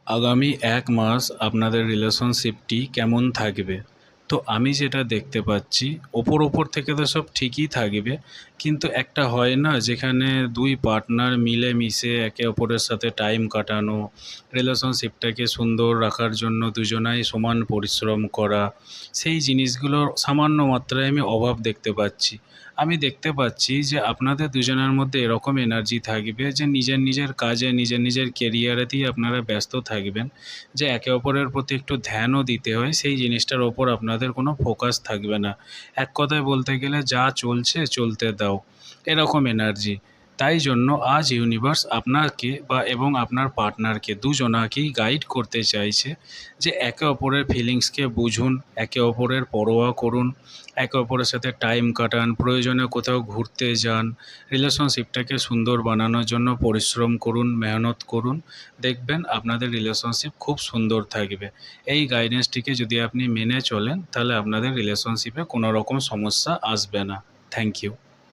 আগামী ১ মাস আপনাদের রিলেশনশিপটি কেমন থাকবে? তো আমি যেটা দেখতে পাচ্ছি, ওপর থেকে তো সব ঠিকই থাকবে, কিন্তু একটা হয় না যেখানে ২ পার্টনার মিলেমিশে একে অপরের সাথে টাইম কাটানো, রিলেশনশিপটাকে সুন্দর রাখার জন্য দুজনাই সমান পরিশ্রম করা, সেই জিনিসগুলোর সামান্য মাত্রায় আমি অভাব দেখতে পাচ্ছি। আমি দেখতে পাচ্ছি যে আপনাদের দুজনের মধ্যে এরকম এনার্জি থাকবে যে নিজের কাজে, নিজের কেরিয়ারেতেই আপনারা ব্যস্ত থাকবেন, যে একে অপরের প্রতি একটু ধ্যানও দিতে হয় সেই জিনিসটার ওপর আপনাদের কোনো ফোকাস থাকবে না। এক কথায় বলতে গেলে যা চলছে চলতে দাও, এরকম এনার্জি। তাই জন্য আজ ইউনিভার্স আপনাকে এবং আপনার পার্টনারকে দুজনাকেই গাইড করতে চাইছে যে একে অপরের ফিলিংসকে বুঝুন, একে অপরের পরোয়া করুন, একে অপরের সাথে টাইম কাটান, প্রয়োজনে কোথাও ঘুরতে যান, রিলেশনশিপটাকে সুন্দর বানানোর জন্য পরিশ্রম করুন, মেহনত করুন। দেখবেন আপনাদের রিলেশনশিপ খুব সুন্দর থাকবে। এই গাইডেন্সটিকে যদি আপনি মেনে চলেন তাহলে আপনাদের রিলেশনশিপে কোনো রকম সমস্যা আসবে না। Thank you.